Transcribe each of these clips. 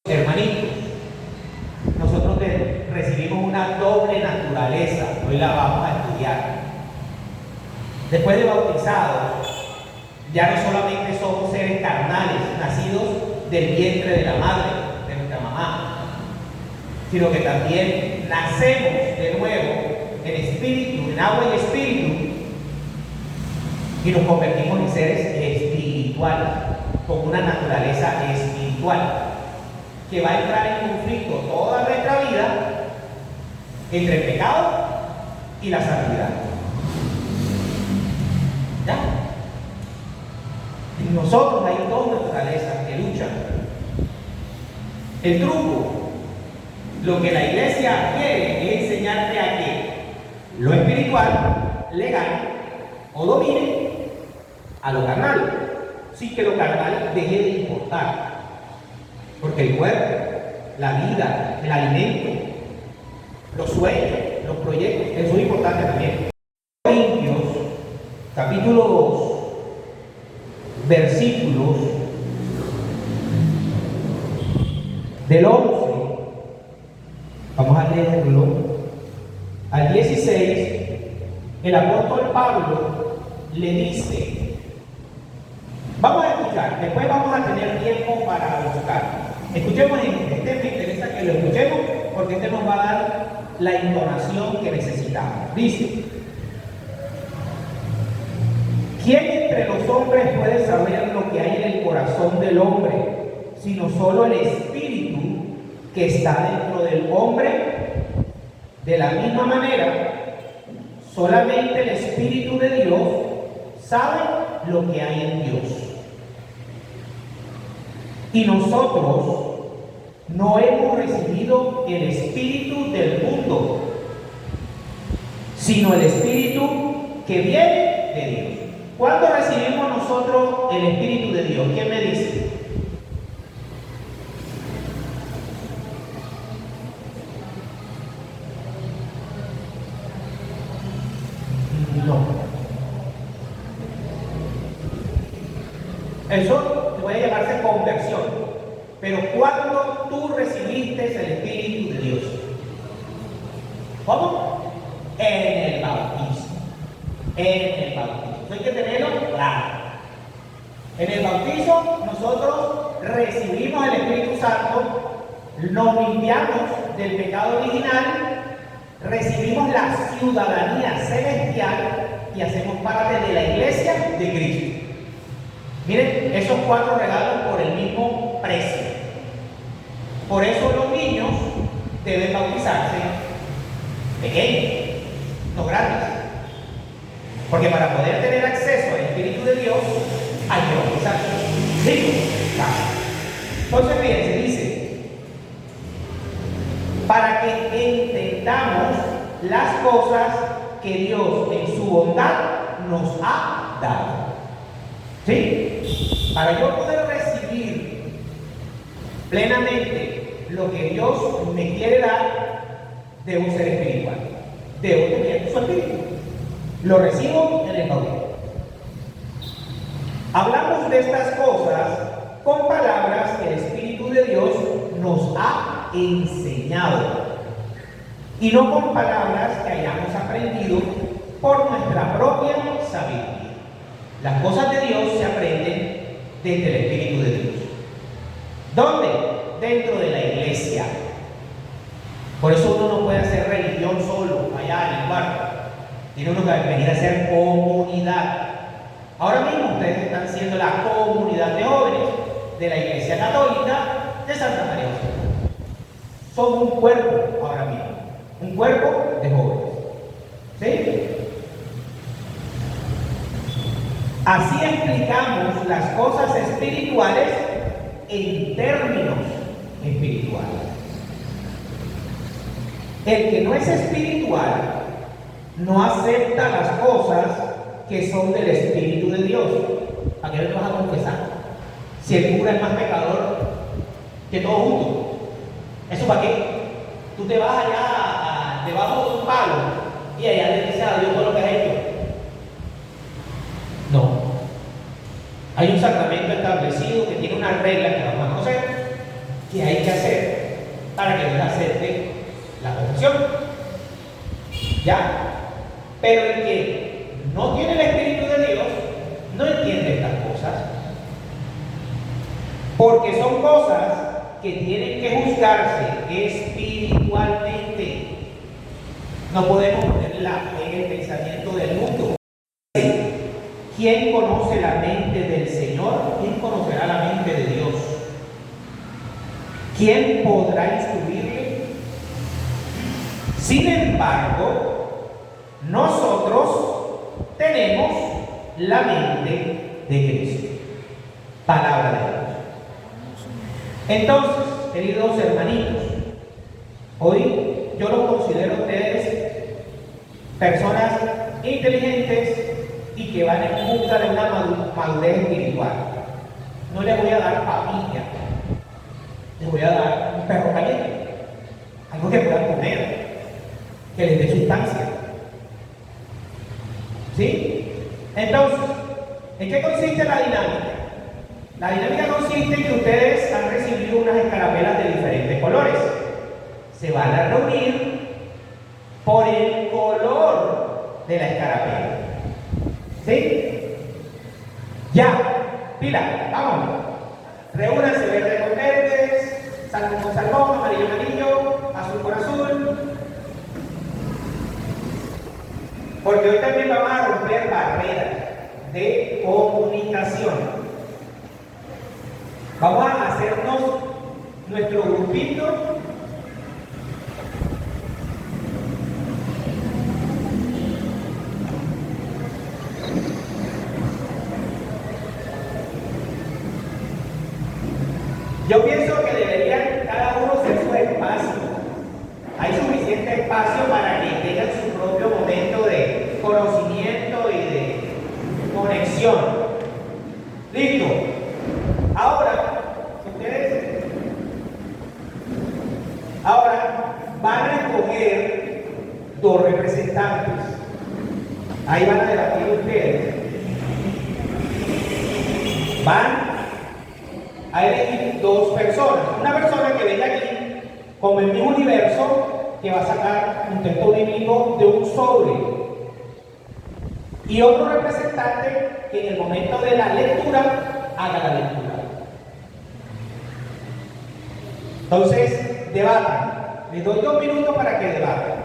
Hermanitos, nosotros recibimos una doble naturaleza, hoy la vamos a estudiar. Después de bautizados, ya no solamente somos seres carnales, nacidos del vientre de la madre, de nuestra mamá, sino que también nacemos de nuevo en espíritu, en agua y espíritu, y nos convertimos en seres espirituales, con una naturaleza espiritual, que va a entrar en conflicto toda nuestra vida entre el pecado y la santidad. ¿Ya? En nosotros hay dos naturalezas que luchan. El truco, lo que la iglesia quiere es enseñarte a que lo espiritual le gane o domine a lo carnal, sin que lo carnal deje de importar. Porque el cuerpo, la vida, el alimento, los sueños, los proyectos, eso es importante también. Corintios, capítulo 2, versículos del 11, vamos a leerlo, al 16, el apóstol Pablo le dice, vamos a escuchar, después vamos a tener tiempo para buscar. Escuchemos, me interesa que lo escuchemos porque este nos va a dar la entonación que necesitamos. Dice, ¿quién entre los hombres puede saber lo que hay en el corazón del hombre, sino solo el espíritu que está dentro del hombre? De la misma manera, solamente el Espíritu de Dios sabe lo que hay en Dios. Y nosotros no hemos recibido el espíritu del mundo, sino el espíritu que viene de Dios. ¿Cuándo recibimos nosotros el espíritu de Dios? ¿Quién me dice? No. Eso puede llamarse conversión. Pero ¿cuándo tú recibiste el Espíritu de Dios? ¿Cómo? En el bautismo. En el bautismo. Eso hay que tenerlo claro. En el bautizo nosotros recibimos el Espíritu Santo, nos limpiamos del pecado original, recibimos la ciudadanía celestial y hacemos parte de la iglesia de Cristo. Miren, esos 4 regalos por el mismo precio. Por eso los niños deben bautizarse pequeños, no grandes. Porque para poder tener acceso al Espíritu de Dios hay que bautizarse. ¿Sí? Claro. Entonces, fíjense, dice, para que entendamos las cosas que Dios en su bondad nos ha dado. ¿Sí? Para yo poder recibir plenamente lo que Dios me quiere dar, debo ser espiritual. Debo tener su espíritu. Lo recibo en el bautismo. Hablamos de estas cosas con palabras que el Espíritu de Dios nos ha enseñado y no con palabras que hayamos aprendido por nuestra propia sabiduría. Las cosas de Dios se aprenden desde el Espíritu de Dios. ¿Dónde? Dentro de la iglesia. Por eso uno no puede hacer religión solo, allá en el cuarto. Tiene uno que venir a hacer comunidad. Ahora mismo ustedes están siendo la comunidad de jóvenes de la Iglesia Católica de Santa María Auxiliadora. Somos un cuerpo ahora mismo. Un cuerpo de jóvenes. ¿Sí? Así explicamos las cosas espirituales en términos espirituales. El que no es espiritual no acepta las cosas que son del Espíritu de Dios. ¿A qué le vas a confesar? Si el cura es más pecador que todo junto. ¿Eso para qué? Tú te vas allá debajo de un palo y allá le dices a Dios todo lo que has hecho. No. Hay un sacramento establecido que tiene una regla que vamos a conocer. ¿Qué hay que hacer para que Dios acepte la confesión? ¿Ya? Pero el que no tiene el Espíritu de Dios no entiende estas cosas, porque son cosas que tienen que juzgarse espiritualmente. No podemos ponerla en el pensamiento del mundo. ¿Quién conoce la mente del Señor? ¿Quién conocerá la mente de Dios? ¿Quién podrá instruirle? Sin embargo, nosotros tenemos la mente de Cristo. Palabra de Dios. Entonces, queridos hermanitos, hoy yo los considero a ustedes personas inteligentes y que van en busca de una madurez espiritual. No les voy a dar papilla, les voy a dar un perro caliente, algo que puedan comer, que les dé sustancia. ¿Sí? Entonces, ¿en qué consiste la dinámica? La dinámica consiste en que ustedes han recibido unas escarapelas de diferentes colores. Se van a reunir por el color de la escarapela. ¿Sí? Ya, pila, vámonos. Reúnanse verde con verdes, salmón con salmón, amarillo con amarillo, azul con azul. Porque hoy también vamos a romper barreras de comunicación. Vamos a hacernos nuestro grupito. Yo pienso que deberían cada uno hacer su espacio. Hay suficiente espacio para que tengan su propio momento de conocimiento y de conexión. ¿Listo? Ahora, ustedes van a escoger dos representantes. Ahí van a debatir ustedes. Van a elegir dos personas. Una persona que venga aquí como el mismo universo, que va a sacar un texto bíblico de un sobre. Y otro representante que en el momento de la lectura haga la lectura. Entonces, debatan. Les doy 2 minutos para que debatan.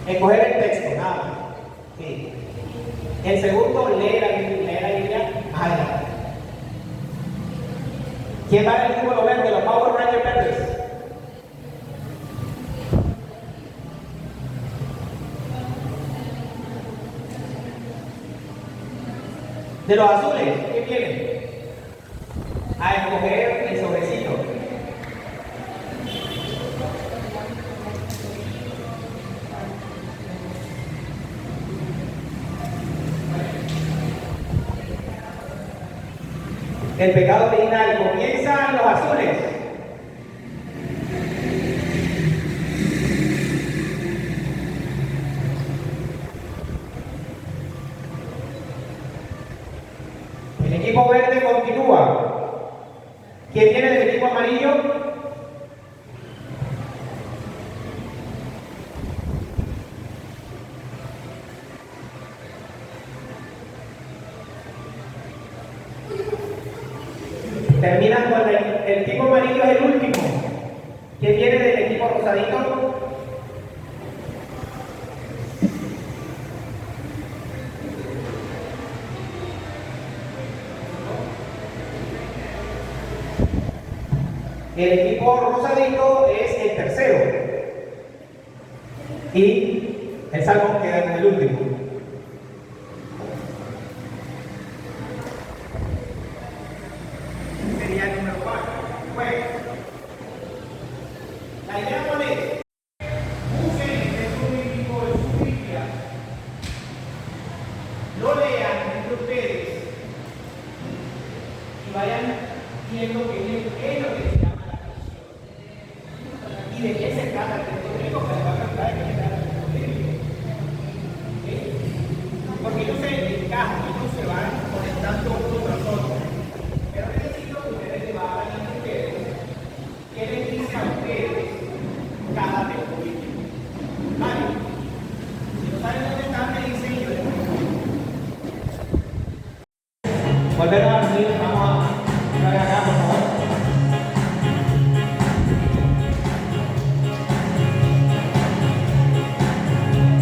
Escoger el texto, nada más. Sí. El segundo, leer la Biblia más adelante. ¿Quién va a elegir los verdes, los Power Rangers verdes? De los azules, ¿qué quieren? A escoger el sobrecito. El pecado original comienza en los azules. El equipo verde continúa. ¿Quién viene del equipo amarillo? Terminan con el equipo amarillo, es el último. ¿Quién viene del equipo rosadito? El equipo rosadito es el tercero. Y el salmón queda en el último. Sería el número 4. Bueno, la idea cuál es: usen el texto bíblico de su Biblia, lo lean entre ustedes y vayan viendo qué es lo que se llama la canción y de qué se trata el texto bíblico que les va a cantar, de qué se trata el texto bíblico. Porque ellos se encajan, ellos se van conectando Volvernos a unir, vamos a ver acá, por favor.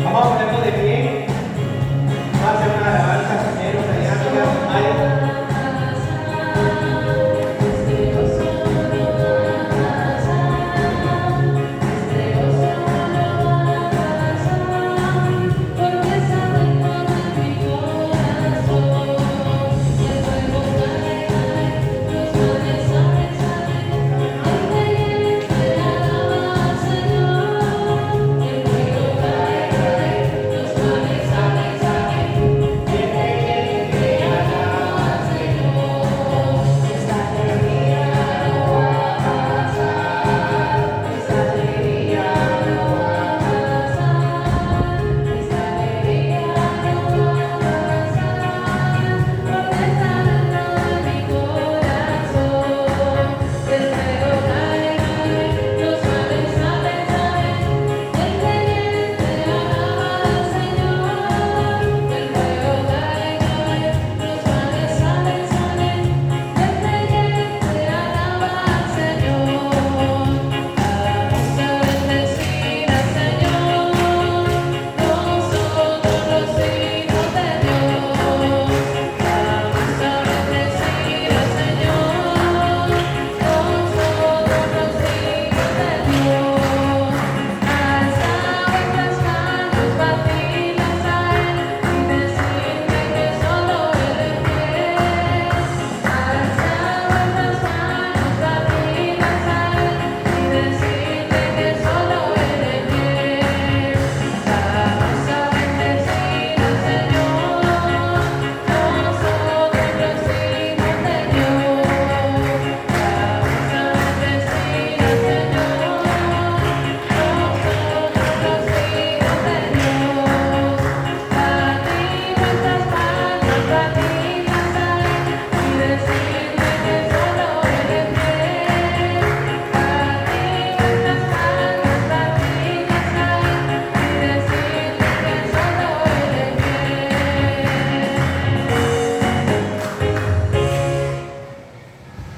Vamos a ponernos de pie. Vamos a hacer una alabanza primero, una dinámica. Mario.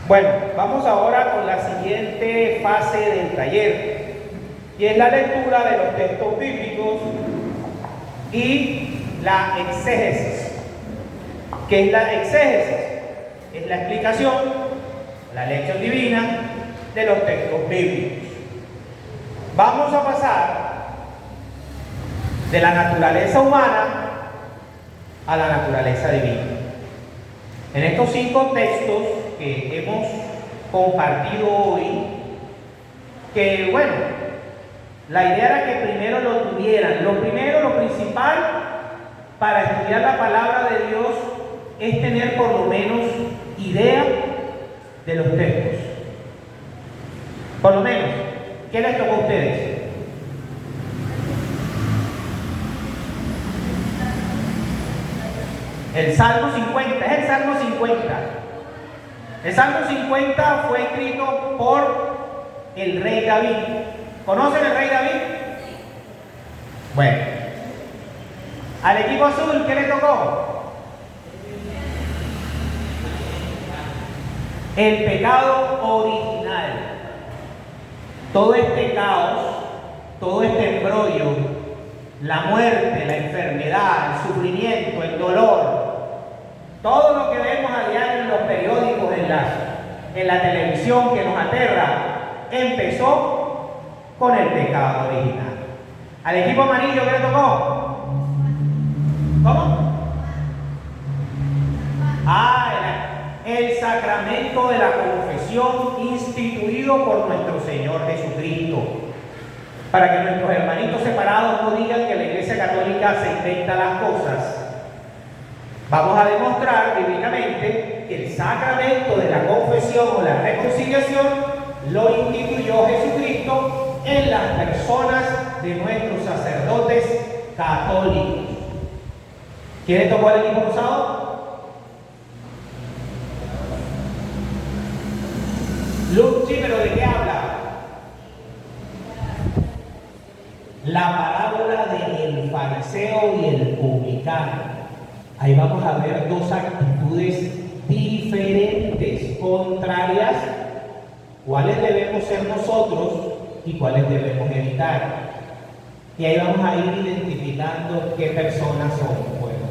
Bueno, vamos ahora con la siguiente fase del taller, y es la lectura de los textos bíblicos y la exégesis. ¿Qué es la exégesis? Es la explicación, la lección divina de los textos bíblicos. Vamos a pasar de la naturaleza humana a la naturaleza divina. En estos 5 textos que hemos compartido hoy, que bueno, la idea era que primero lo tuvieran. Lo primero, lo principal para estudiar la palabra de Dios es tener por lo menos idea de los textos. Por lo menos, ¿qué les tocó a ustedes? El Salmo 50, es el Salmo 50. El Salmo 50 fue escrito por el rey David. ¿Conocen el rey David? Bueno. Al equipo azul, ¿qué le tocó? El pecado original. Todo este caos, todo este embrollo, la muerte, la enfermedad, el sufrimiento, el dolor, todo lo que vemos a diario en los periódicos, en la televisión que nos aterra, empezó con el pecado original. Al equipo amarillo, ¿qué le tocó? ¿Cómo? El sacramento de la confesión instituido por nuestro Señor Jesucristo. Para que nuestros hermanitos separados no digan que la Iglesia Católica se inventa las cosas. Vamos a demostrar bíblicamente que el sacramento de la confesión o la reconciliación lo instituyó Jesucristo en las personas de nuestros sacerdotes católicos. ¿Quién le tocó al equipo rosado? Sí, pero ¿de qué habla? La parábola del fariseo y el publicano. Ahí vamos a ver 2 actitudes corrientes contrarias, cuáles debemos ser nosotros y cuáles debemos evitar. Y ahí vamos a ir identificando qué personas somos buenos.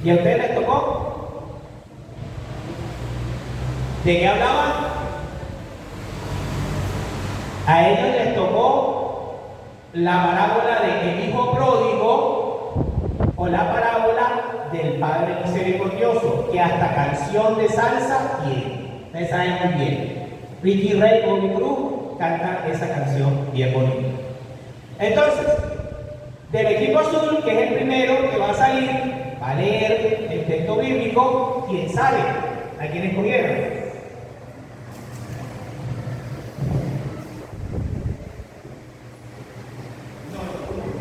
¿Y a ustedes les tocó? ¿De qué hablaban? A ellos les tocó la parábola del hijo pródigo o la parábola del Padre misericordioso, que hasta canción de salsa tiene. Ustedes saben muy bien. Ricky Ray, Bobby Cruz canta esa canción bien bonita. Entonces, del equipo azul, que es el primero que va a salir, va a leer el texto bíblico. ¿Quién sale? ¿A quién escogieron?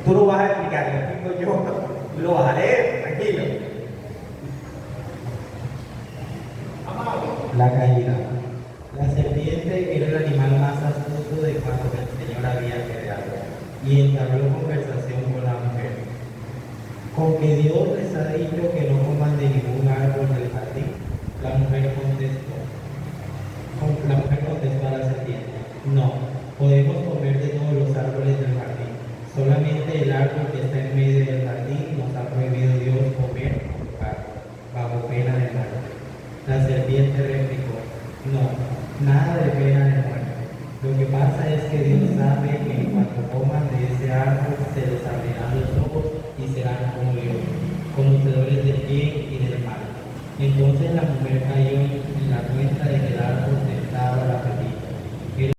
Tú lo vas a explicar, lo explico yo. Tú lo vas a leer, tranquilo. La caída. La serpiente era el animal más astuto de cuanto el Señor había creado, y entabló conversación con la mujer. ¿Con que Dios les ha dicho que no coman de ningún árbol del jardín? La mujer contestó a la serpiente: no, podemos comer de todos los árboles del jardín. Solamente el árbol que está en medio del jardín nos ha prohibido Dios comer o tocar, bajo pena de muerte. La serpiente replicó: no, nada de pena de muerte. Lo que pasa es que Dios sabe que en cuanto coman de ese árbol se les abrirán los ojos y serán como Dios, conocedores del bien y del mal. Entonces la mujer cayó en la cuenta de que el árbol tentaba el apetito.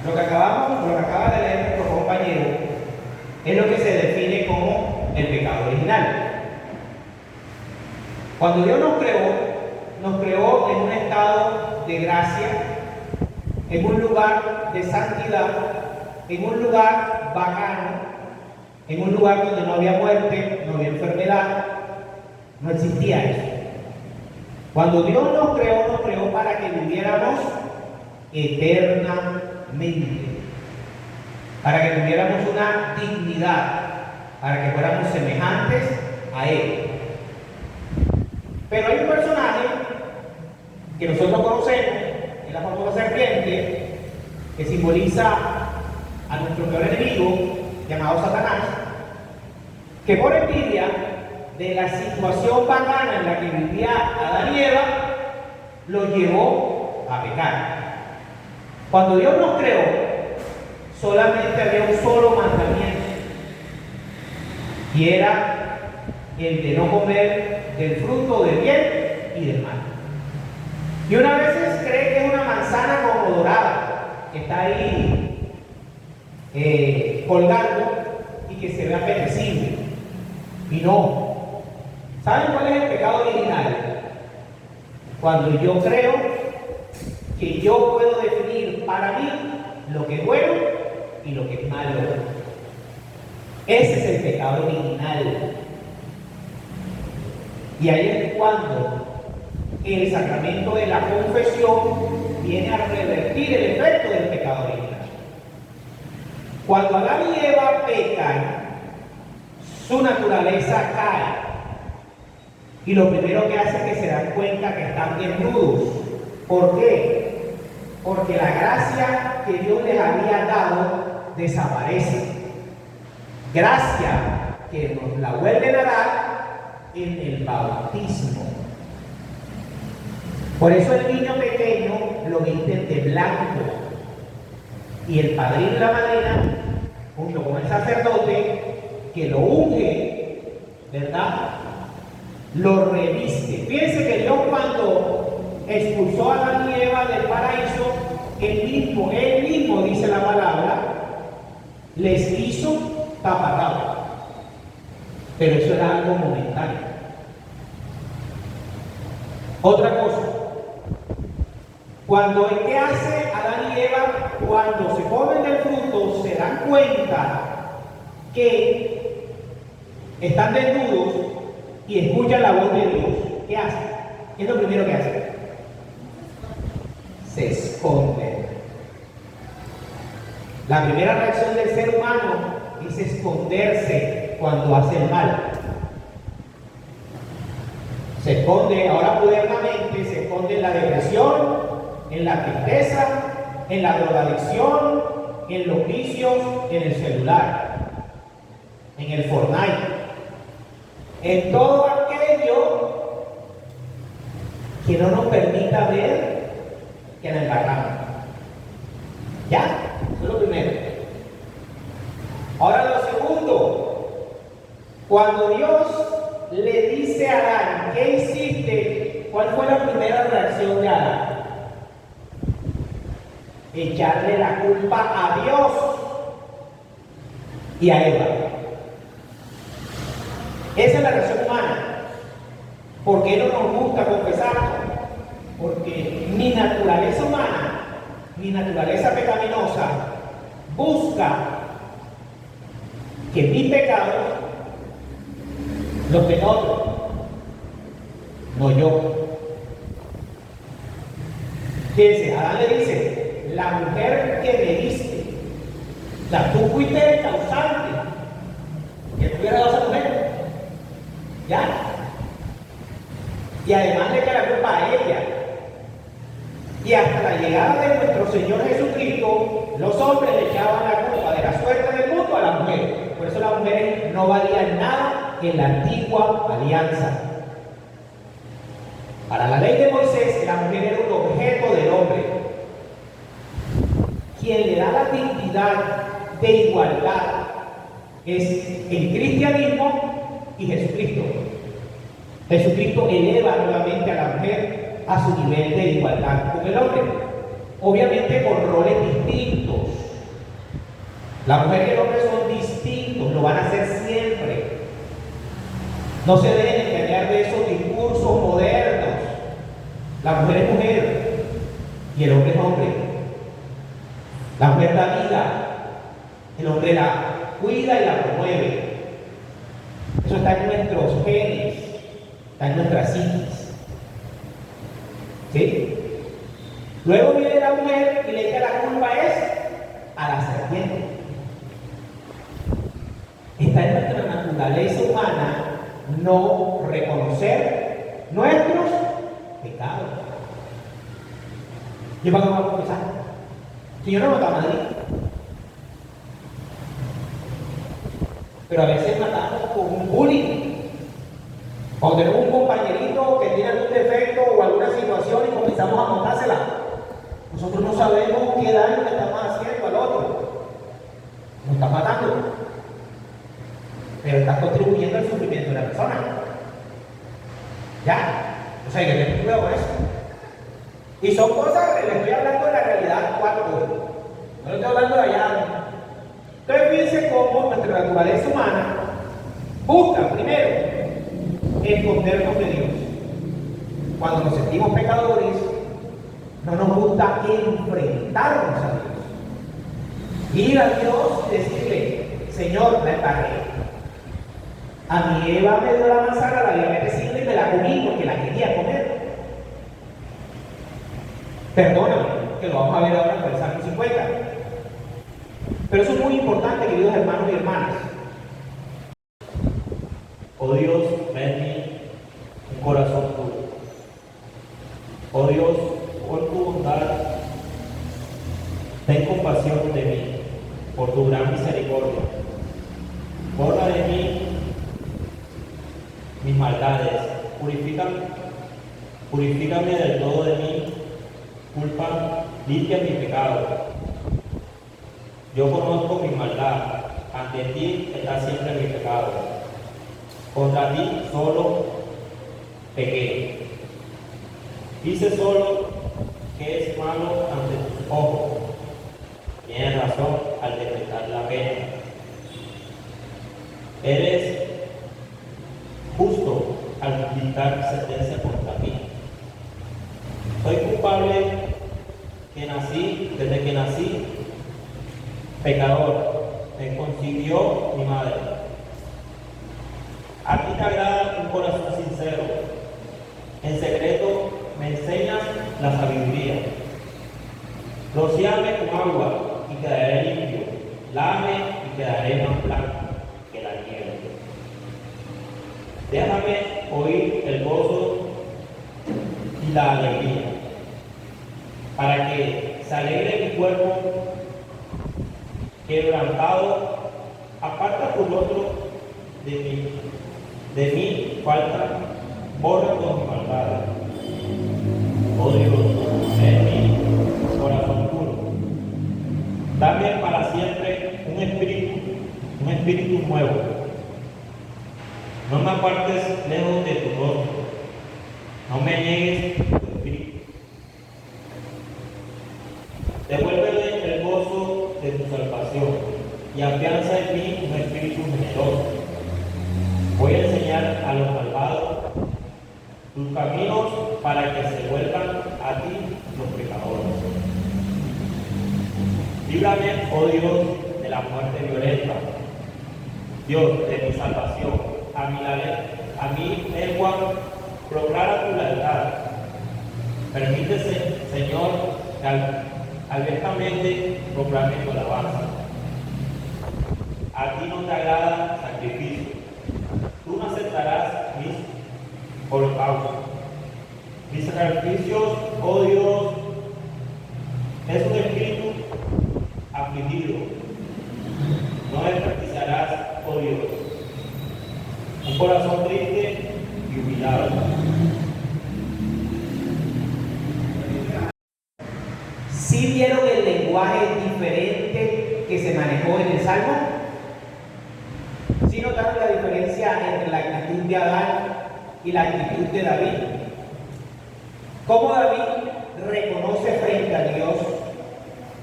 Lo que acaba de leer nuestro compañero es lo que se define como el pecado original. Cuando Dios nos creó en un estado de gracia, en un lugar de santidad, en un lugar bacano, en un lugar donde no había muerte, no había enfermedad, no existía eso. Cuando Dios nos creó para que viviéramos eternamente, para que tuviéramos una dignidad, para que fuéramos semejantes a Él. Pero hay un personaje que nosotros conocemos, que es la famosa serpiente, que simboliza a nuestro peor enemigo, llamado Satanás, que por envidia de la situación bacana en la que vivía Adán y Eva, lo llevó a pecar. Cuando Dios nos creó, solamente había un solo mandamiento, y era el de no comer del fruto del bien y del mal. Y una vez cree que es una manzana como dorada, que está ahí colgando y que se ve apetecible. Y no. ¿Saben cuál es el pecado original? Cuando yo creo que yo puedo definir para mí lo que es bueno y lo que es malo. Ese es el pecado original. Y ahí es cuando el sacramento de la confesión viene a revertir el efecto del pecado original. Cuando Adán y Eva pecan, su naturaleza cae. Y lo primero que hace es que se dan cuenta que están desnudos. ¿Por qué? Porque la gracia que Dios les había dado desaparece. Gracia que nos la vuelven a dar en el bautismo. Por eso el niño pequeño lo visten de blanco, y el padrino y la madrina, junto con el sacerdote que lo unge, ¿verdad?, lo reviste. Fíjense que Dios, cuando expulsó a Adán y Eva del paraíso, él mismo dice la palabra, les hizo taparrabos. Pero eso era algo momentáneo. Otra cosa, ¿qué hace Adán y Eva? Cuando se comen del fruto, se dan cuenta que están desnudos y escuchan la voz de Dios. ¿Qué hacen? ¿Qué es lo primero que hacen? Se esconden. La primera reacción del ser humano es esconderse cuando hace el mal. Se esconde, ahora modernamente se esconde en la depresión, en la tristeza, en la drogadicción, en los vicios, en el celular, en el Fortnite, en todo aquello que no nos permita ver que nos embarramos. ¿Ya? Eso es lo primero. Ahora lo segundo, cuando Dios le dice a Adán, ¿qué hiciste? ¿Cuál fue la primera reacción de Adán? Echarle la culpa a Dios y a Eva. Esa es la reacción humana. ¿Por qué no nos gusta confesarlo? Porque mi naturaleza humana, mi naturaleza pecaminosa, busca que mis pecados los ven otros, no yo. Fíjense, Adán le dice, la mujer que me diste, o sea, tú fuiste el causante que tuviera dado a esa mujer, ¿ya? Y además le echa la culpa a ella. Y hasta la llegada de nuestro Señor Jesucristo, los hombres le echaban la culpa de la suerte del mundo a la mujer. Por eso las mujeres no valían nada en la antigua alianza. Para la ley de Moisés, la mujer era un objeto del hombre. Quien le da la dignidad de igualdad es el cristianismo y Jesucristo. Jesucristo eleva nuevamente a la mujer a su nivel de igualdad con el hombre, obviamente con roles distintos. La mujer y el hombre son distintos, lo van a ser siempre. No se deben engañar de esos discursos modernos. La mujer es mujer y el hombre es hombre. La mujer da vida, el hombre la cuida y la promueve. Eso está en nuestros genes, está en nuestra psiquis. ¿Sí? Luego viene la mujer y le echa la culpa a la serpiente. Está en nuestra naturaleza humana no reconocer nuestros pecados. Yo para a confesar, si yo no mato a Madrid, pero a veces matamos con un bullying. Cuando tenemos un compañerito que tiene algún defecto o alguna situación y comenzamos a montársela, nosotros no sabemos qué daño le estamos haciendo al otro. Nos está matando, pero está contribuyendo al sufrimiento de la persona. ¿Ya? O sea, hay que tener cuidado con eso. Y son cosas, les estoy hablando de la realidad actual hoy. No estoy hablando de allá. Entonces fíjense cómo nuestra naturaleza humana busca primero escondernos de Dios. Cuando nos sentimos pecadores, no nos gusta enfrentarnos a Dios. Ir a Dios y decirle, Señor, la embarré. A mi Eva me dio la manzana, la había merecido y me la comí porque la quería comer. Perdóname, que lo vamos a ver ahora en el Salmo 50. Pero eso es muy importante, queridos hermanos y hermanas. Oh Dios, ven en mí un corazón puro. Oh Dios, por tu bondad, ten compasión de mí, por tu gran misericordia. Borra de mí mis maldades, purifícame del todo de mí, culpa, limpia mi pecado. Yo conozco mi maldad, ante ti está siempre mi pecado. Contra ti solo pequé. Hice solo que es malo ante tus ojos. Tienes razón al decretar la pena. Eres justo al dictar sentencia contra mí. Soy culpable desde que nací, pecador, me concibió mi madre. A ti te agrada un corazón sincero. En secreto me enseñas la sabiduría. Rocíame con agua y quedaré limpio. Lávame y quedaré más blanco que la nieve. Déjame oír el gozo y la alegría, para que se alegre mi cuerpo quebrantado, aparta tu rostro de mi falta, borra con mi maldad. Oh Dios, en mi corazón puro. Dame para siempre un espíritu nuevo. No me apartes lejos de tu rostro. No me niegues tu espíritu. Devuélveme el gozo de tu salvación y afianza en mí un espíritu generoso. Voy a enseñar a los malvados tus caminos para que se vuelvan a ti los pecadores. Líbrame, oh Dios, de la muerte violenta. Dios, de mi salvación, a mi lengua proclara tu lealtad. Permítese, Señor, que abiertamente proclame tu alabanza. A ti no te agrada sacrificio. Tú no aceptarás mis holocaustos. Mis sacrificios, oh Dios, es un espíritu afligido. No desperdiciarás, oh Dios, un corazón triste y humillado. ¿Sí vieron el lenguaje diferente que se manejó en el Salmo? ¿Sí notaron la diferencia entre la actitud de Adán y la actitud de David? ¿Cómo David reconoce frente a Dios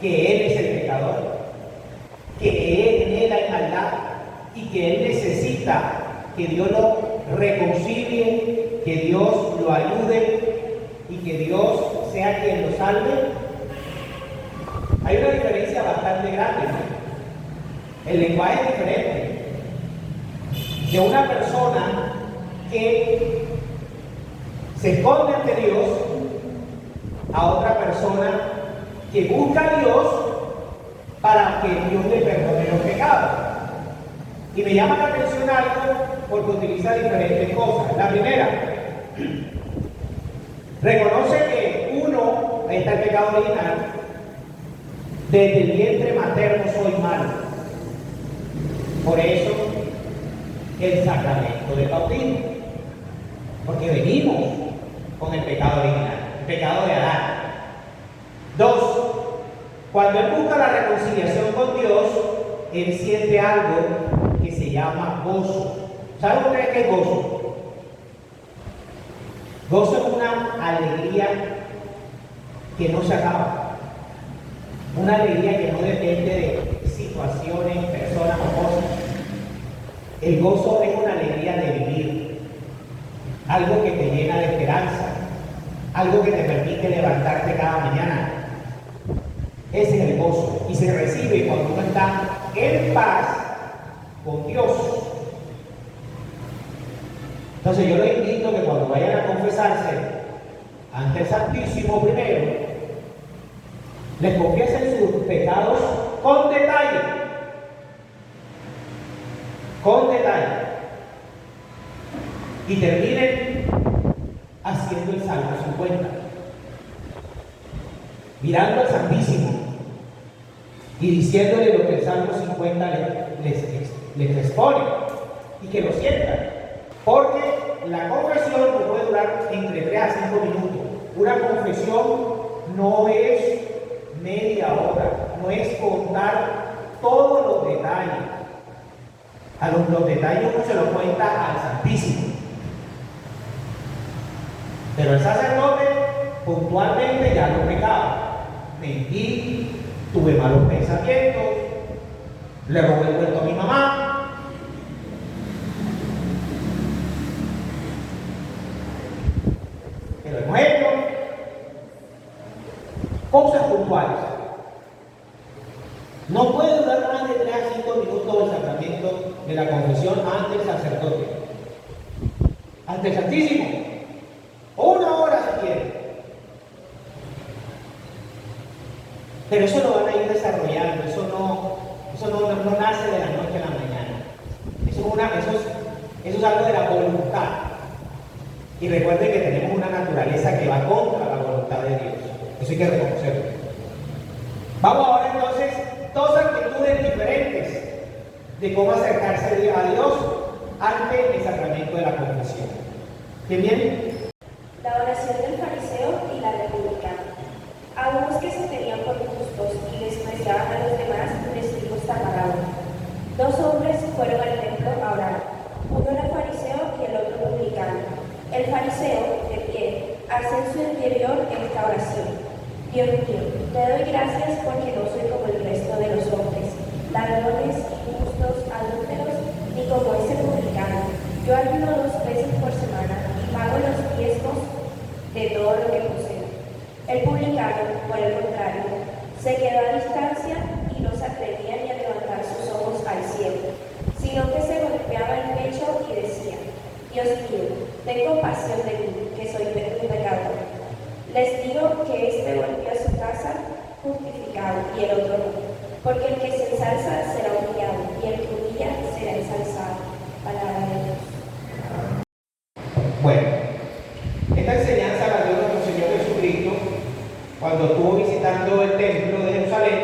que él es el pecador, que en él hay maldad y que él necesita que Dios lo reconcilie, que Dios lo ayude y que Dios sea quien lo salve? Hay una diferencia bastante grande, ¿no? El lenguaje es diferente de una persona que se esconde ante Dios a otra persona que busca a Dios para que Dios le perdone los pecados. Y me llama la atención algo porque utiliza diferentes cosas. La primera, reconoce que uno, ahí está el pecado original, desde el vientre materno soy malo. Por eso el sacramento del bautismo, porque venimos con el pecado original, el pecado de Adán. 2, cuando él busca la reconciliación con Dios, él siente algo que se llama gozo. ¿Saben ustedes qué es gozo? Gozo es una alegría que no se acaba. Una alegría que no depende de situaciones, personas o cosas. El gozo es una alegría de vivir, algo que te llena de esperanza, algo que te permite levantarte cada mañana. Ese es el gozo y se recibe cuando uno está en paz con Dios. Entonces yo les invito que cuando vayan a confesarse ante el Santísimo primero, les confiesen sus pecados con detalle. Con detalle. Y terminen haciendo el Salmo 50. Mirando al Santísimo y diciéndole lo que el Salmo 50 les expone y que lo sientan. Porque la confesión puede durar entre 3 a 5 minutos. Una confesión no es media hora, no es contar todos los detalles. A los detalles uno se los cuenta al Santísimo. Pero el sacerdote puntualmente ya lo pecaba. Mentí, tuve malos pensamientos, le robé el cuento a mi mamá. Pero hemos hecho cosas puntuales. No puede durar más de 3 a 5 minutos el sacramento de la confesión ante el sacerdote, ante el Santísimo, o 1 hora si quiere. Pero eso lo van a ir desarrollando, eso no nace de la noche a la mañana. Eso es algo de la voluntad. Y recuerden que tenemos una una naturaleza que va contra la voluntad de Dios. Eso hay que reconocerlo. Vamos ahora entonces, dos actitudes diferentes de cómo acercarse a Dios ante el sacramento de la confesión. ¿Quién viene? La oración del fariseo y la del publicano. Algunos que se tenían por justos y despreciaban a los demás les dijo esta parábola. Dos hombres fueron al templo a orar. Uno era fariseo y el otro publicano. El fariseo, de pie, hace en su interior esta oración. Dios mío, te doy gracias porque no soy como el resto de los hombres, ladrones, injustos, adúlteros, ni como ese publicano. Yo ayuno 2 veces por semana y pago los diezmos de todo lo que poseo. El publicano, por el contrario, se quedó a distancia y no se atrevía ni a levantar sus ojos al cielo, sino que se golpeaba el pecho y decía: Dios mío, ten compasión de mí, que soy un pecador. Les digo que este volvió a su casa justificado y el otro no, porque el que se ensalza será humillado y el que humilla será ensalzado. Palabra de Dios. Bueno, esta enseñanza la dio nuestro Señor Jesucristo cuando estuvo visitando el templo de Jerusalén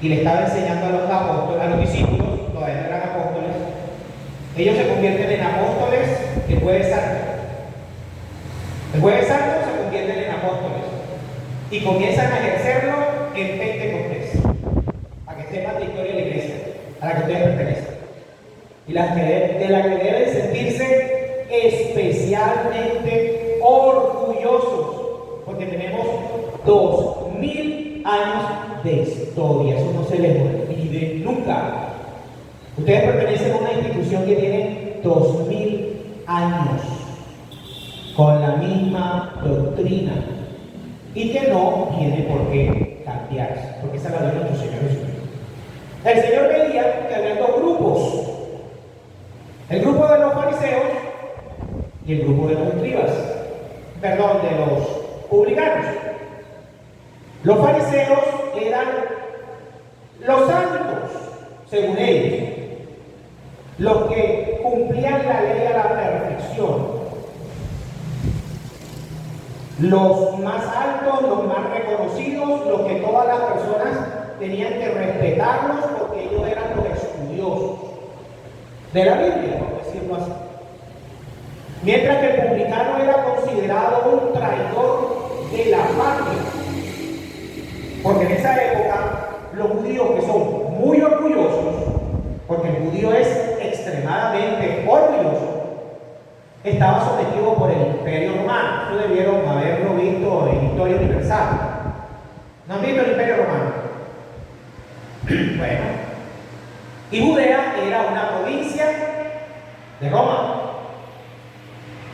y le estaba enseñando a los apóstoles, a los discípulos, todavía no eran apóstoles. Ellos se convierten en apóstoles el Jueves Santo. El Jueves Santo se convierten en apóstoles y comienzan a ejercerlo en Pentecostés, para que sepan la historia de la iglesia a la que ustedes pertenecen y de la que deben sentirse especialmente orgullosos, porque tenemos 2000 años de historia. Eso no se les olvide nunca. Ustedes pertenecen a una institución que tiene 2000 años con la misma doctrina y que no tiene por qué cambiarse, porque esa es la de nuestro Señor Jesucristo. El Señor veía que había dos grupos: el grupo de los fariseos y el grupo de los escribas, perdón, de los publicanos. Los fariseos eran los santos, según ellos, los que cumplían la ley a la perfección, los más altos, los más reconocidos, los que todas las personas tenían que respetarlos porque ellos eran los estudiosos de la Biblia, por decirlo así. Mientras que el publicano era considerado un traidor de la patria, porque en esa época los judíos, que son muy orgullosos, porque el judío es extremadamente orgulloso, estaba sometido por el Imperio Romano. Eso debieron haberlo visto en Historia Universal. ¿No han visto el Imperio Romano? Bueno, y Judea era una provincia de Roma.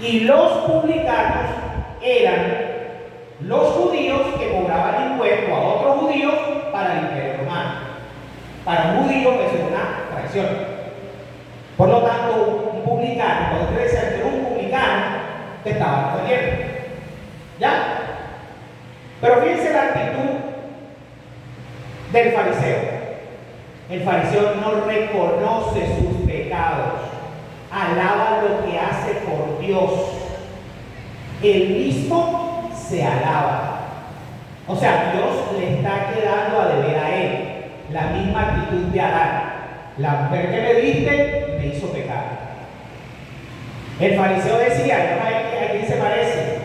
Y los publicanos eran los judíos que cobraban impuestos a otros judíos para el Imperio Romano. Para un judío eso es una traición. Por lo tanto, un publicano, cuando usted decía que era un publicano, te estaba protegiendo. ¿Ya? Pero fíjense la actitud del fariseo. El fariseo no reconoce sus pecados, alaba lo que hace por Dios. Él mismo se alaba. O sea, Dios le está quedando a deber a él la misma actitud de Adán. La mujer que me diste me hizo pecar. El fariseo decía, ¿a quién se parece?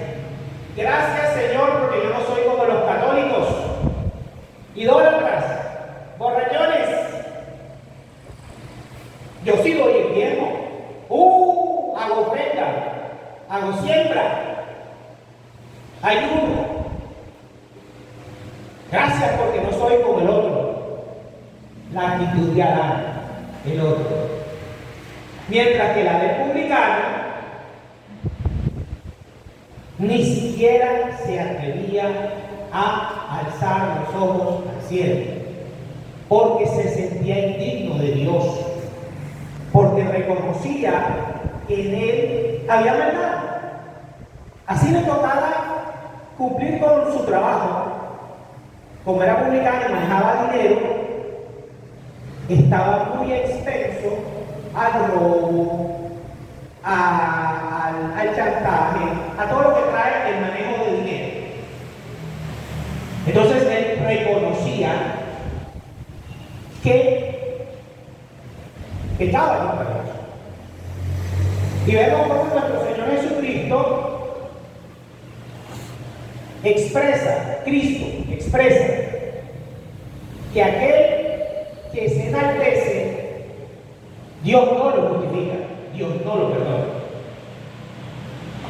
Gracias, Señor, porque yo no soy como los católicos, idólatras, borrachones. Yo sí doy el diezmo. Hago ofrenda, hago siembra, ayuno. Gracias porque no soy como el otro. La actitud de Adán, el otro. Mientras que la del publicano ni siquiera se atrevía a alzar los ojos al cielo, porque se sentía indigno de Dios, porque reconocía que en él había maldad. Así le tocaba cumplir con su trabajo. Como era publicano y manejaba dinero, estaba muy expenso al robo, a al chantaje, a todo lo que trae el manejo de dinero. Entonces él reconocía que estaba en un fracaso. Y vemos cómo nuestro Señor Jesucristo Cristo expresa que aquel que se enaltece, Dios no lo justifica, Dios no lo perdona.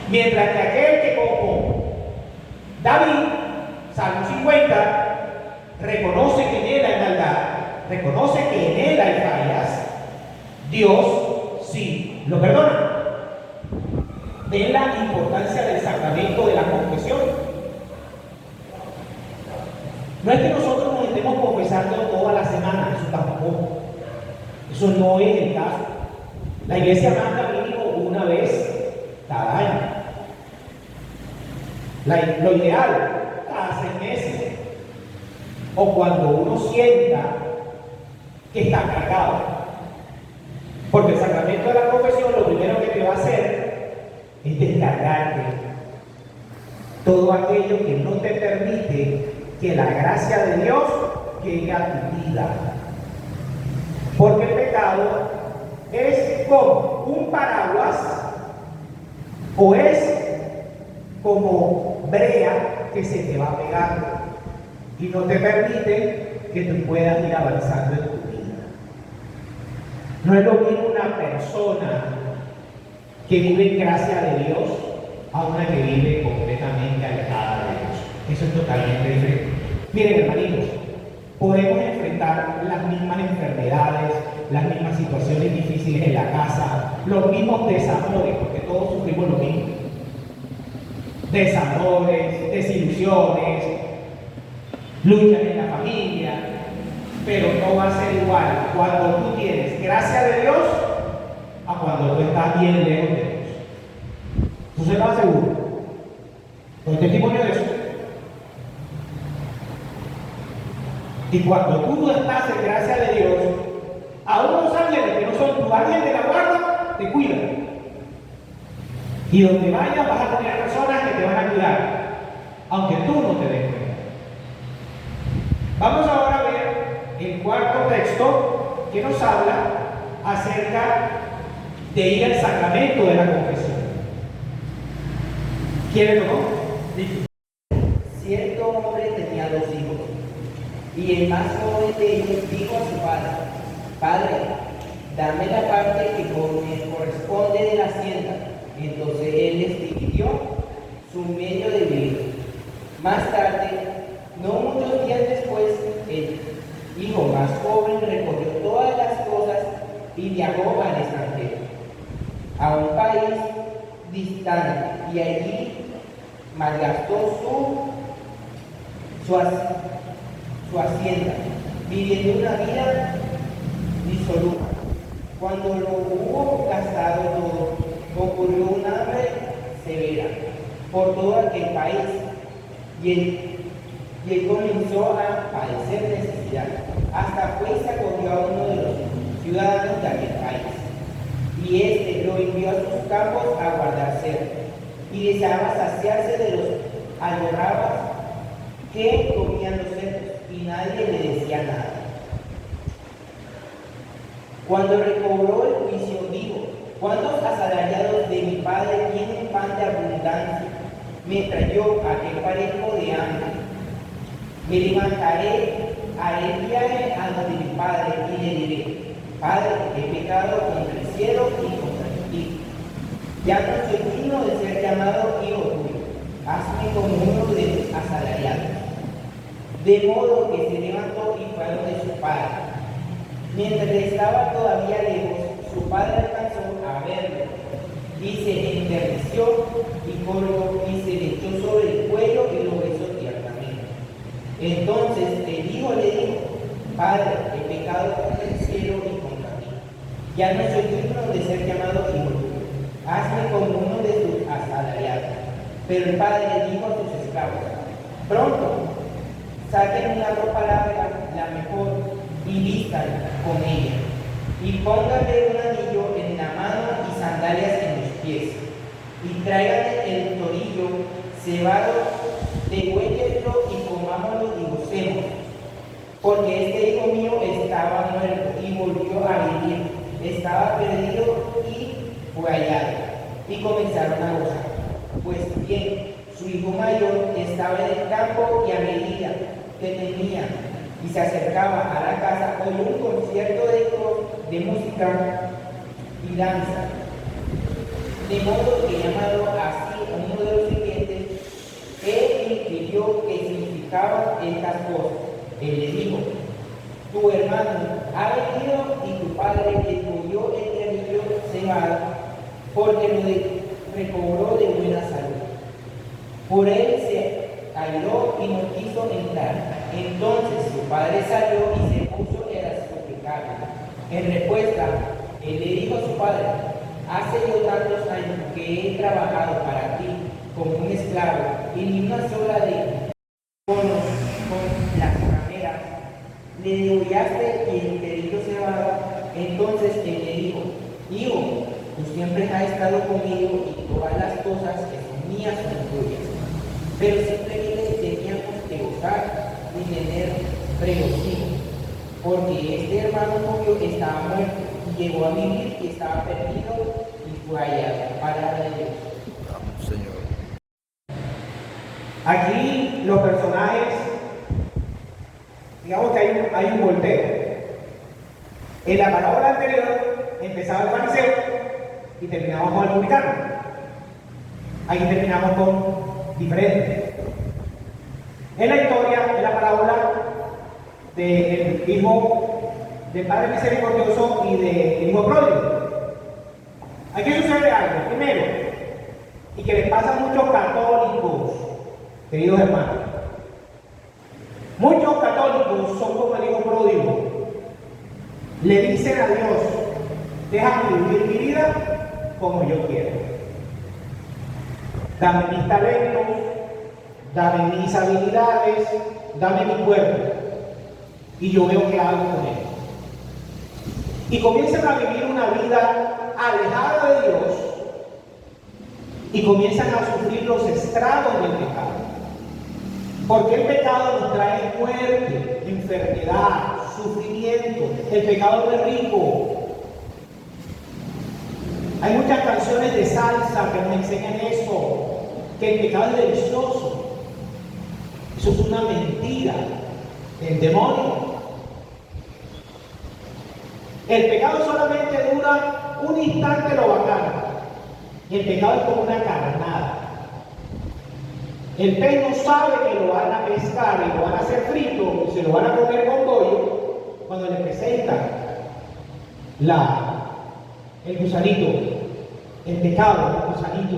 Mientras que aquel que como David, Salmo 50, reconoce que en él hay maldad, reconoce que en él hay fallas, Dios sí lo perdona. Ven la importancia del sacramento de la confesión. No es que nosotros nos estemos confesando toda la semana, eso tampoco. Eso no es el caso. La iglesia manda mínimo una vez cada año. Lo ideal, cada 6 meses. O cuando uno sienta que está cargado. Porque el sacramento de la confesión lo primero que te va a hacer es descargarte todo aquello que no te permite que la gracia de Dios llegue a tu vida. Porque el pecado es como un paraguas o es como brea que se te va pegando y no te permite que tú puedas ir avanzando en tu vida. No es lo mismo una persona que vive en gracia de Dios a una que vive completamente alejada de Dios. Eso es totalmente diferente. Miren, hermanitos, podemos enfrentar las mismas enfermedades, las mismas situaciones difíciles en la casa, los mismos desamores, porque todos sufrimos lo mismo. Desamores, desilusiones, luchas en la familia, pero no va a ser igual cuando tú tienes gracia de Dios a cuando tú estás bien lejos de Dios. ¿Tú se lo aseguro? ¿Doy testimonio de eso? Y cuando tú no estás en gracia de Dios, aún los ángeles que no son tus ángeles de la guarda, te cuidan. Y donde vayas vas a tener personas que te van a cuidar, aunque tú no te des cuenta. Vamos ahora a ver el cuarto texto que nos habla acerca de ir al sacramento de la confesión. ¿Quieren o no? Dice: cierto hombre tenía 2 hijos, y el más joven de ellos dijo a su padre: Padre, dame la parte que me corresponde de la hacienda. Entonces él les dividió su medio de vivir. Más tarde, no muchos días después, el hijo más joven recogió todas las cosas y viajó al extranjero, a un país distante, y allí malgastó su hacienda, viviendo una vida disoluta. Cuando lo hubo gastado todo, ocurrió un hambre severa por todo aquel país, y él comenzó a padecer necesidad. Hasta fue y se acogió a uno de los ciudadanos de aquel país, y éste lo envió a sus campos a guardar cerdo, y deseaba saciarse de los algarrobos que comían los cerdos, y nadie le decía nada. Cuando recobró el juicio, dijo: ¿cuántos asalariados de mi padre tienen pan de abundancia, mientras yo, aquel parejo de hambre? Me levantaré, haré viaje a donde mi padre y le diré: Padre, he pecado contra el cielo y contra ti. Ya no soy digno de ser llamado hijo tuyo. Hazme como uno de tus asalariados. De modo que se levantó y fue a donde su padre. Mientras estaba todavía lejos, su padre alcanzó a verlo, y se enterneció y corrió y se le echó sobre el cuello y lo besó tiernamente. Entonces el hijo le dijo: Padre, he pecado contra el cielo y contra ti. Ya no soy digno de ser llamado hijo tuyo. Hazme como uno de tus asalariados. Pero el padre dijo a sus esclavos: pronto, saquen una ropa larga, la mejor, y vistan con ella, y pónganle un anillo en la mano y sandalias en los pies. y traigan el torillo cebado, degüéllenlo y comámoslo y gocemos. Porque este hijo mío estaba muerto y volvió a vivir, estaba perdido y fue hallado. Y comenzaron a gozar. Pues bien, su hijo mayor estaba en el campo y a medida que tenía y se acercaba a la casa, oyó un concierto de música y danza. De modo que llamado así a uno de los sirvientes, él inquirió qué significaban estas cosas. Él le dijo: tu hermano ha venido y tu padre destruyó el granillo cebado, porque lo recobró de buena salud. Por él se airó y no quiso entrar. Entonces su padre salió y se puso a suplicarle. En respuesta, él le dijo a su padre: hace yo tantos años que he trabajado para ti como un esclavo y ni una sola de con las rameras le degollaste y el perito cebado. Entonces él le dijo: hijo, tú siempre has estado conmigo y todas las cosas que son mías son tuyas. Pero simplemente teníamos que gozar y tener regocijo, porque este hermano tuyo estaba muerto y llegó a vivir y estaba perdido y fue hallado. Palabra de Dios. Señor. Aquí los personajes, digamos que hay un volteo. En la parábola anterior empezaba el fariseo y terminamos con el publicano. Aquí terminamos con diferente. En la historia, en la parábola del hijo del Padre Misericordioso y del hijo pródigo, aquí sucede algo, primero, y que les pasa a muchos católicos, queridos hermanos. Muchos católicos son como el hijo pródigo. Le dicen a Dios: déjame vivir mi vida como yo quiero. Dame mis talentos, dame mis habilidades, dame mi cuerpo, y yo veo qué hago con él. Y comienzan a vivir una vida alejada de Dios y comienzan a sufrir los estragos del pecado. Porque el pecado nos trae muerte, enfermedad, sufrimiento. El pecado no es rico. Hay muchas canciones de salsa que nos enseñan eso, que el pecado es delicioso. Eso es una mentira del demonio. El pecado solamente dura un instante lo bacano. Y el pecado es como una carnada. El pez no sabe que lo van a pescar y lo van a hacer frito y se lo van a comer con bollo cuando le presentan el gusanito, el pecado, el gusanito.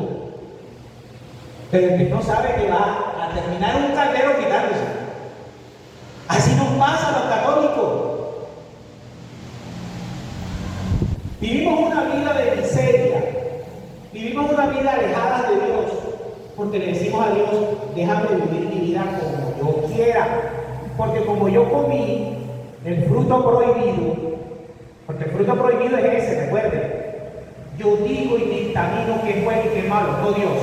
Pero el pez no sabe que va a terminar un caldero quitándose. Así nos pasa a los católicos. Vivimos una vida de miseria, vivimos una vida alejada de Dios, porque le decimos a Dios: déjame vivir mi vida como yo quiera, porque como yo comí el fruto prohibido, porque el fruto prohibido es ese, recuerden, yo digo y dictamino qué es bueno y qué es malo, no Dios.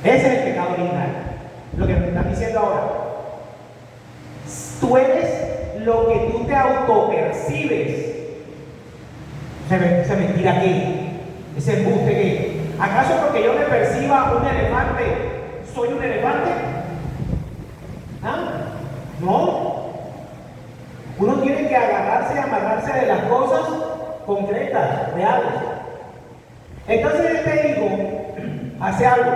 Ese es el pecado original, lo que me están diciendo ahora. Tú eres lo que tú te autopercibes. Esa mentira que, ese embuste que, ¿acaso porque yo me perciba un elefante, soy un elefante? ¿Ah? No. Uno tiene que agarrarse y amarrarse de las cosas concretas, reales. Entonces este hijo hace algo.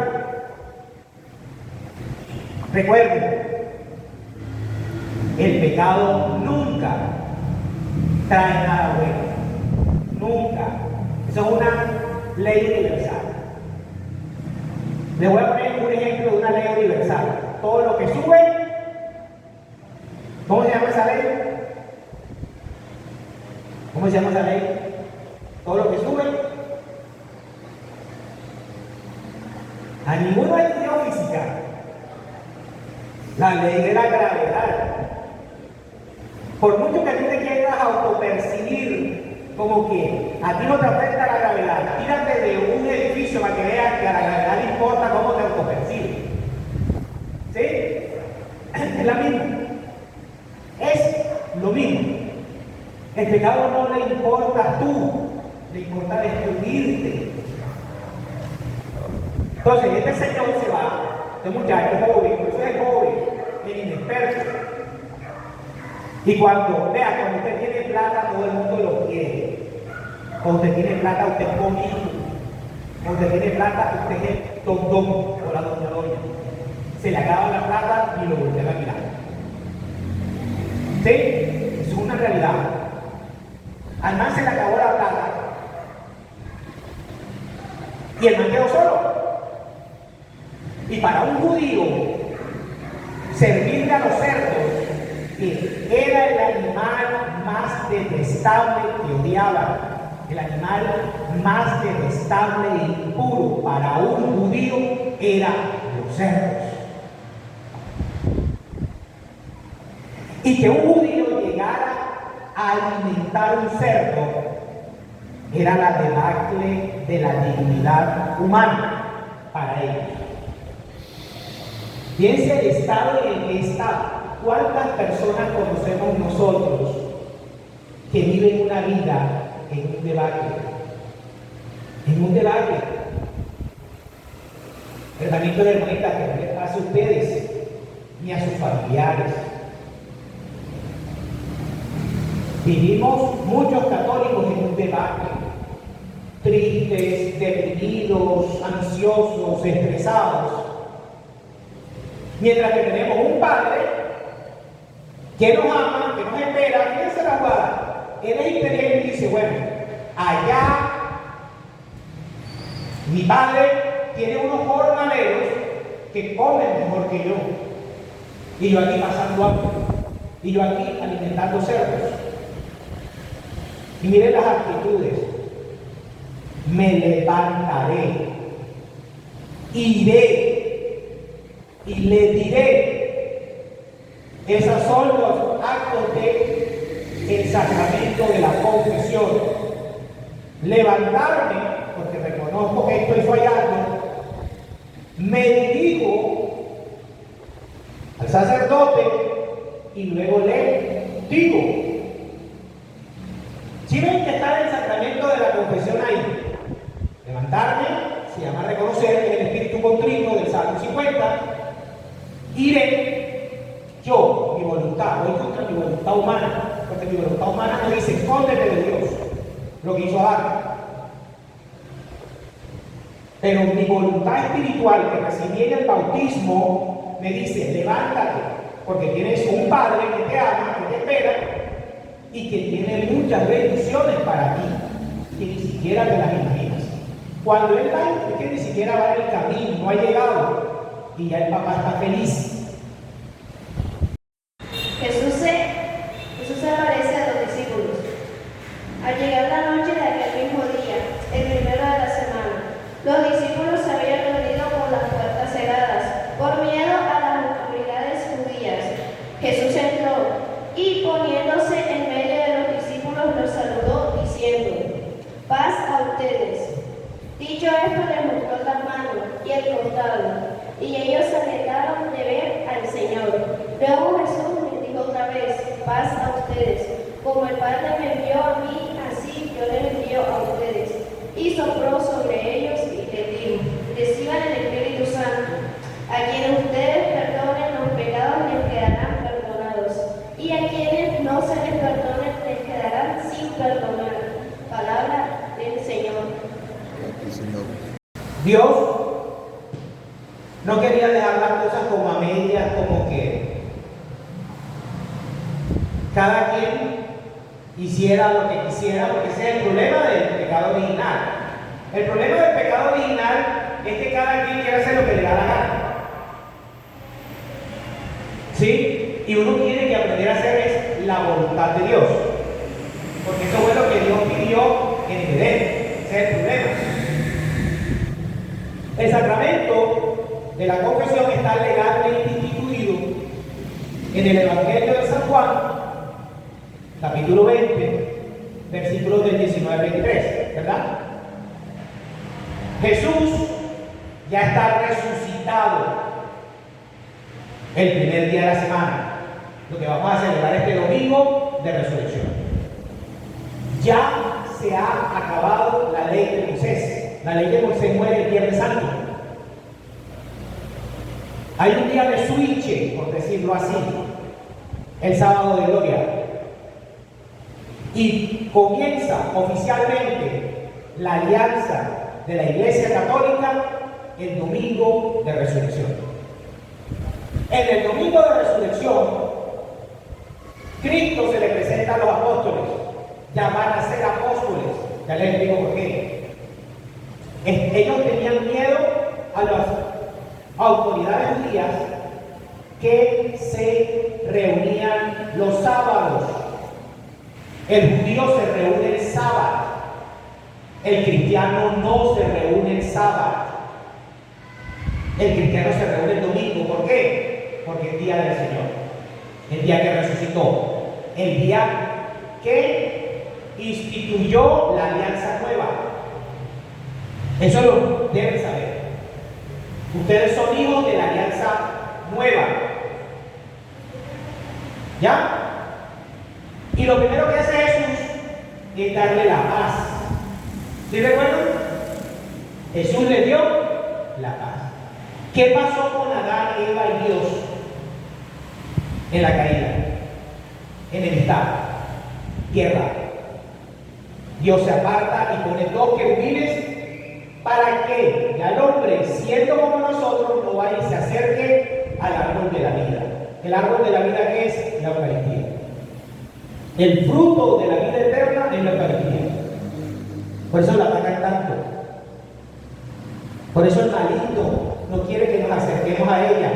Recuerden, el pecado nunca trae nada bueno. Nunca. Eso es una ley universal. Les voy a poner un ejemplo de una ley universal. Todo lo que sube, ¿cómo se llama esa ley? ¿Cómo se llama esa ley? Todo lo que sube. A ninguno estudió física. La ley de la gravedad. Por mucho que tú te quieras autopercibir como que a ti no te afecta la gravedad. Tírate de un edificio para que veas que a la gravedad le importa cómo te autopercibes. ¿Sí? Es la misma. Es lo mismo. El pecado no le importa tú, le importa destruirte. Entonces, este señor se va, este muchacho es joven, por eso es joven, es inexperto. Y cuando usted tiene plata, todo el mundo lo quiere. Cuando usted tiene plata, usted es bonito. Cuando usted tiene plata, usted es tontón o la doña. Se le acaba la plata y lo voltea a mirar. ¿Sí? Eso es una realidad. Al man se le acabó la plata. Y el man quedó solo. Y para un judío, servirle a los cerdos, que era el animal más detestable que odiaban, el animal más detestable e impuro para un judío eran los cerdos. Y que un judío llegara a alimentar un cerdo era la debacle de la dignidad humana para ellos. Piense el estado en el que está. ¿Cuántas personas conocemos nosotros que viven una vida en un debacle? En un debacle. Hermanitos y hermanitas, que no les pase a ustedes ni a sus familiares. Vivimos muchos católicos en un debacle. Tristes, deprimidos, ansiosos, estresados. Mientras que tenemos un padre que nos ama, que nos espera, que se la guarda. Él es inteligente y dice, bueno, allá mi padre tiene unos jornaleros que comen mejor que yo. Y yo aquí pasando hambre. Y yo aquí alimentando cerdos. Y miren las actitudes. Me levantaré, iré y le diré. Esos son los actos del sacramento de la confesión. Levantarme, porque reconozco que estoy fallando, me dirijo al sacerdote y luego le digo. Si ven que está el sacramento de la confesión ahí, levantarme se llama reconocer el espíritu contrito del Salmo 50, iré. Yo, mi voluntad, voy contra mi voluntad humana, porque mi voluntad humana no dice, escóndete de Dios, lo que hizo Adán. Pero mi voluntad espiritual que recibí en el bautismo me dice, levántate, porque tienes un Padre que te ama, que te espera, y que tiene muchas bendiciones para ti, que ni siquiera te las imaginas. Cuando Él va, es que ni siquiera va en el camino, no ha llegado, y ya el papá está feliz. Jesús se aparece a los discípulos. Al llegar la noche de aquel mismo día, el primero de la semana, los discípulos se habían reunido con las puertas cerradas, por miedo a las autoridades judías. Jesús entró y, poniéndose en medio de los discípulos, los saludó diciendo, paz a ustedes. Dicho esto, les mostró las manos y el costado, y ellos se alegraron de ver al Señor. Luego Jesús les dijo otra vez, paz a ustedes. Como el Padre me envió a mí, así yo les envío a ustedes. Y sopló sobre ellos y les dijo, reciban el Espíritu Santo. A quienes ustedes perdonen los pecados les quedarán perdonados, y a quienes no se les perdonen les quedarán sin perdonar. Palabra del Señor. Dios no quería dejar las cosas como a medias, como que cada quien hiciera lo que quisiera, porque ese es el problema del pecado original. El problema del pecado original es que cada quien quiere hacer lo que le da la gana. ¿Sí? Y uno tiene que aprender a hacer es la voluntad de Dios. Porque eso fue lo que Dios pidió en el Edén. Ese es el problema. El sacramento de la confesión está legalmente instituido en el Evangelio de San Juan, capítulo 20, versículos del 19 al 23, ¿verdad? Jesús ya está resucitado el primer día de la semana, lo que vamos a celebrar este domingo de resurrección. Ya se ha acabado la ley de Moisés. La ley de Moisés muere el Viernes Santo. Hay un día de switch, por decirlo así, el sábado de gloria. Y comienza oficialmente la alianza de la Iglesia Católica el domingo de resurrección. En el domingo de resurrección, Cristo se le presenta a los apóstoles. Ya van a ser apóstoles. Ya les digo por qué. Ellos tenían miedo a las autoridades judías que se reunían los sábados. El judío se reúne el sábado. El cristiano no se reúne el sábado. El cristiano se reúne el domingo. ¿Por qué? Porque es el día del Señor. El día que resucitó. El día que instituyó la alianza nueva. Eso lo deben saber. Ustedes son hijos de la alianza nueva. ¿Ya? Y lo primero que hace Jesús es darle la paz. ¿Sí recuerdan? Jesús le dio la paz. ¿Qué pasó con Adán, Eva y Dios en la caída? Enemistad, tierra. Dios se aparta y pone dos querubines para que el hombre, siendo como nosotros, no vaya y se acerque al árbol de la vida. El árbol de la vida, ¿qué es? La Eucaristía. El fruto de la vida eterna es la Eucaristía. Por eso la atacan tanto. Por eso el maligno no quiere que nos acerquemos a ella,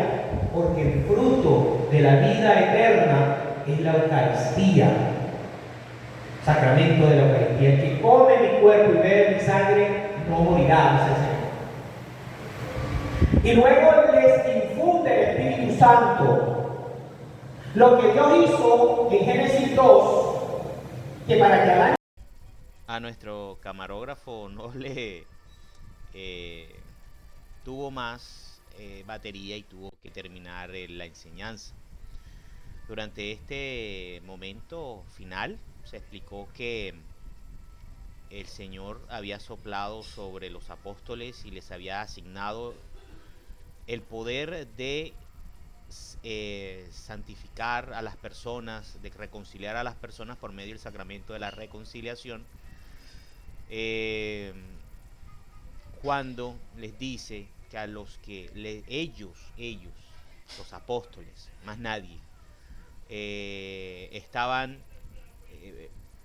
porque el fruto de la vida eterna es la Eucaristía, sacramento de la Eucaristía. El que come mi cuerpo y bebe mi sangre no morirá, dice el Señor. Y luego les infunde el Espíritu Santo. Lo que Dios hizo en Génesis 2, que para que Adán... A nuestro camarógrafo no le tuvo más batería y tuvo que terminar la enseñanza. Durante este momento final se explicó que el Señor había soplado sobre los apóstoles y les había asignado el poder de santificar a las personas, de reconciliar a las personas por medio del sacramento de la reconciliación. Cuando les dice que a los que ellos, los apóstoles, más nadie,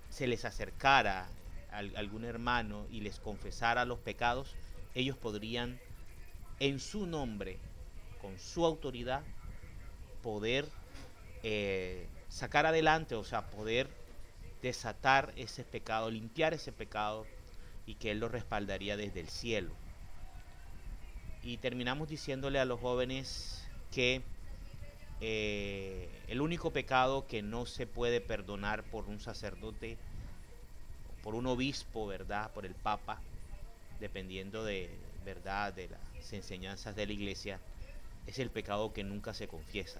se les acercara a algún hermano y les confesara los pecados, ellos podrían en su nombre, con su autoridad, poder sacar adelante, o sea, poder desatar ese pecado, limpiar ese pecado, y que Él lo respaldaría desde el cielo. Y terminamos diciéndole a los jóvenes que el único pecado que no se puede perdonar por un sacerdote, por un obispo, ¿verdad?, por el Papa, dependiendo de, ¿verdad?, de las enseñanzas de la Iglesia, es el pecado que nunca se confiesa.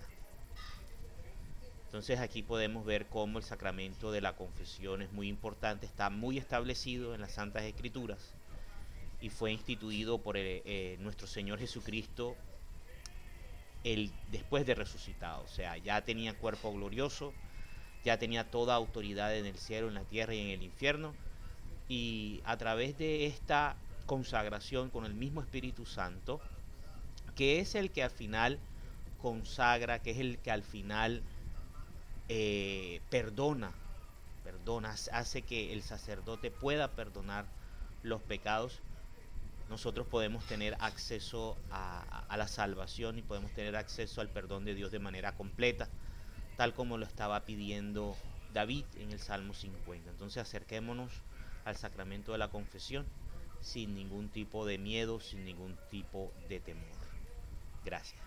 Entonces aquí podemos ver cómo el sacramento de la confesión es muy importante, está muy establecido en las Santas Escrituras y fue instituido por nuestro Señor Jesucristo después de resucitado. O sea, ya tenía cuerpo glorioso, ya tenía toda autoridad en el cielo, en la tierra y en el infierno, y a través de esta consagración con el mismo Espíritu Santo, que es el que al final consagra, que es el que al final perdona, hace que el sacerdote pueda perdonar los pecados, nosotros podemos tener acceso a la salvación y podemos tener acceso al perdón de Dios de manera completa, tal como lo estaba pidiendo David en el Salmo 50. Entonces acerquémonos al sacramento de la confesión sin ningún tipo de miedo, sin ningún tipo de temor. Gracias.